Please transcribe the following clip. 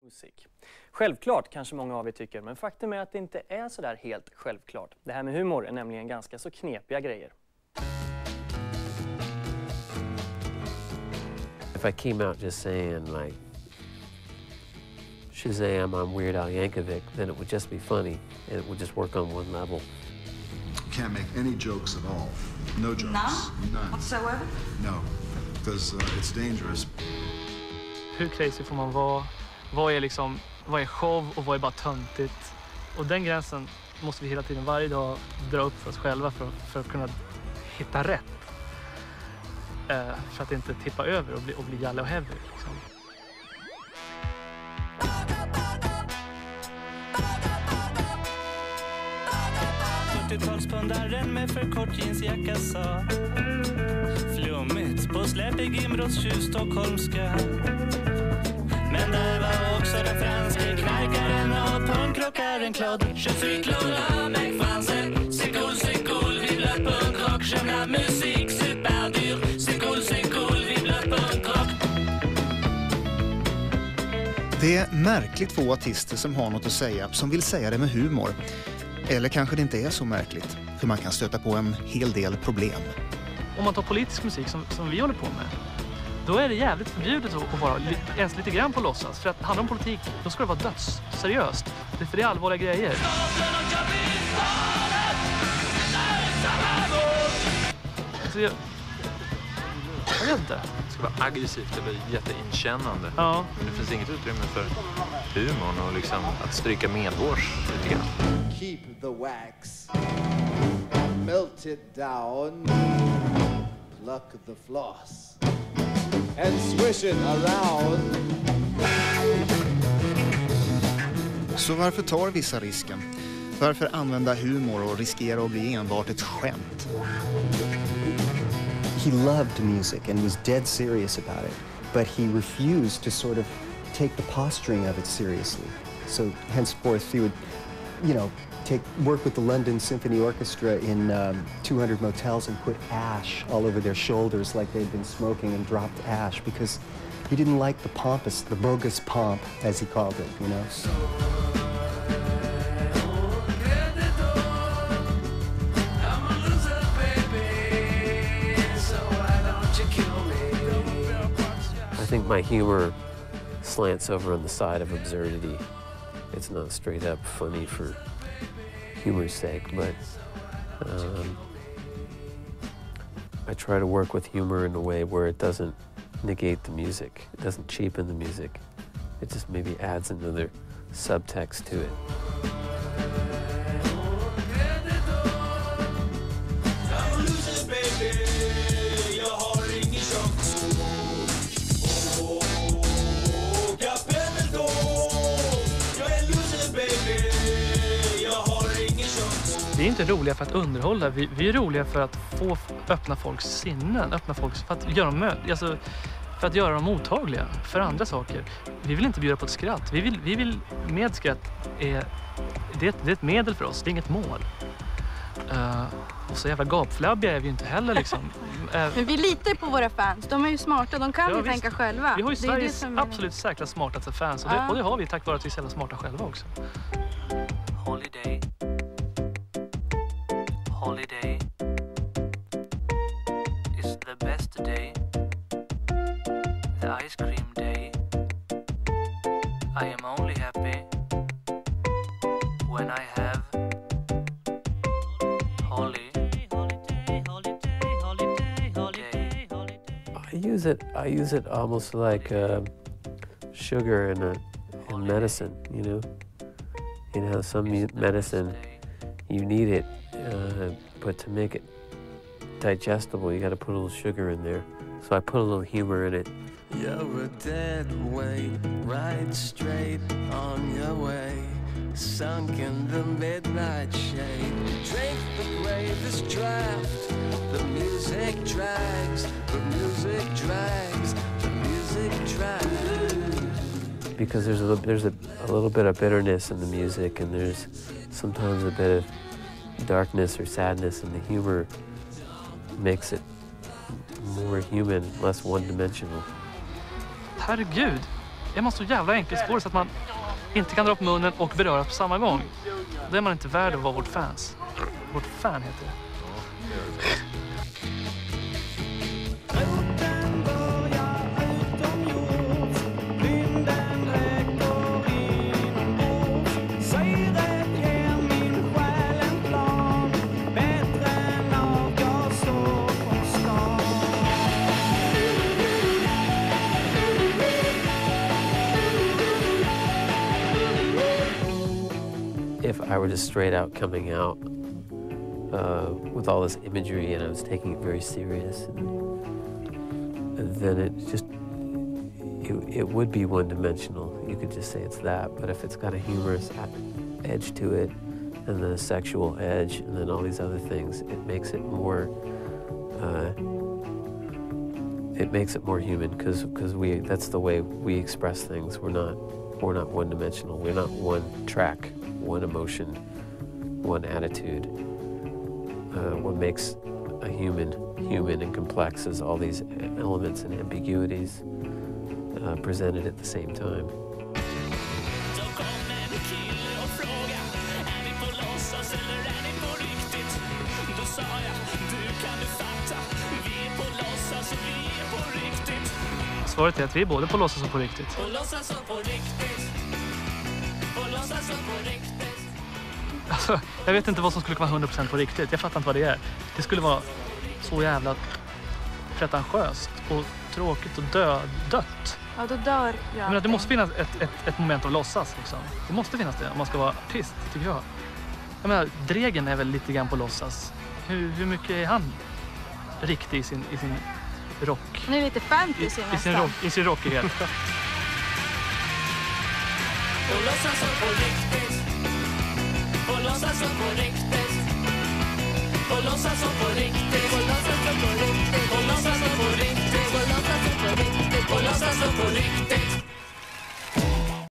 Musik. Självklart kanske många av er tycker, men faktum är att det inte är så där helt självklart. Det här med humor är nämligen ganska så knepiga grejer. If I came out just saying like Shazam, I'm Weird Al Yankovic, then it would just be funny and it would just work on one level. You can't make any jokes at all. No jokes. None? Whatsoever? No, because it's dangerous. Hur crazy får man vara? Vad är show och vad är bara töntigt? Och den gränsen måste vi hela tiden, varje dag, dra upp för oss själva för att kunna hitta rätt. För att inte tippa över och bli jalla och heavy. Liksom. Talspundaren med för kort jeansjacka sa flummigt på släpig inbrottstjuv stockholmska. Men där var också den franske knarkaren och punkrockaren Claude. Je suis Claude avec français. C'est cool, vive la punkrock. J'aime la musique, super dur. C'est cool, vive la punkrock. Det är märkligt få artister som har något att säga, som vill säga det med humor. Eller kanske det inte är så märkligt, för man kan stöta på en hel del problem. Om man tar politisk musik som vi håller på med, då är det jävligt förbjudet att vara ens lite grann på låtsas. För att handla om politik, då ska det vara dödsseriöst. För det är allvarliga grejer. Så jag vet inte. Det ska vara aggressivt eller jätteinkännande. Ja. Men det finns inget utrymme för humorn och liksom att stryka medhårs lite grann. Keep the wax, melt it down, pluck the floss and swish it around. Så varför tar vissa risken? Varför använda humor och riskera att bli enbart ett skämt? He loved music and was dead serious about it, but he refused to sort of take the posturing of it seriously. So henceforth he would, work with the London Symphony Orchestra in 200 motels and put ash all over their shoulders like they'd been smoking and dropped ash because he didn't like the bogus pomp, as he called it, I think my humor slants over on the side of absurdity. It's not straight up funny for humor's sake, but I try to work with humor in a way where it doesn't negate the music. It doesn't cheapen the music. It just maybe adds another subtext to it. Vi är inte roliga för att underhålla, vi är roliga för att få öppna folks sinnen, för att göra dem mottagliga för andra saker. Vi vill inte bjuda på ett skratt, vi vill med skratt, det är ett medel för oss, det är inget mål. Och så jävla gapflabbiga är vi inte heller liksom. Men vi litar på våra fans, de är ju smarta, de kan ju tänka själva. Vi har ju Sveriges absolut säkra smartaste fans och det har vi tack vare att vi är så jävla smarta själva också. Holiday is the best day, the ice cream day. I am only happy when I have I use it almost like sugar in medicine, some medicine, you need it, but to make it digestible, you got to put a little sugar in there. So I put a little humor in it. You're a dead weight, right straight on your way, sunk in the midnight shade. Drink the bravest draft, the music drags, the music drags, the music drags. Because there's a little bit of bitterness in the music, and there's sometimes a bit of darkness or sadness, and the humor makes it more human, less one-dimensional. Herregud, är man så jävla enkelspårig så att man inte kan dra upp munnen och beröra på samma gång. Då är man inte värd att vara vårt fans. Vårt fan heter det. If I were just straight out coming out with all this imagery and I was taking it very serious, and then it would be one-dimensional. You could just say it's that. But if it's got a humorous edge to it, and then a sexual edge, and then all these other things, it makes it more. It makes it more human because that's the way we express things. We're not one-dimensional. We're not one track, one emotion, one attitude. What makes a human and complex is all these elements and ambiguities presented at the same time. Svaret är att vi är både på låtsas och på riktigt. Alltså, jag vet inte vad som skulle vara 100% på riktigt. Jag fattar inte vad det är. Det skulle vara så jävla pretentiöst och tråkigt och dött. Ja, då dör jag. Men det måste finnas ett moment av låtsas liksom. Det måste finnas det om man ska vara artist, tycker jag. Jag menar, Dregen är väl lite grann på låtsas. Hur mycket är han riktig i sin rock? Nu är lite fantasy nästan. I sin rockighet. Och låtsas som på riktigt. Och låtsas som på riktigt. Och låtsas som på riktigt. Och låtsas som på riktigt. Och låtsas som på riktigt. Och låtsas som på riktigt. Och låtsas som på riktigt.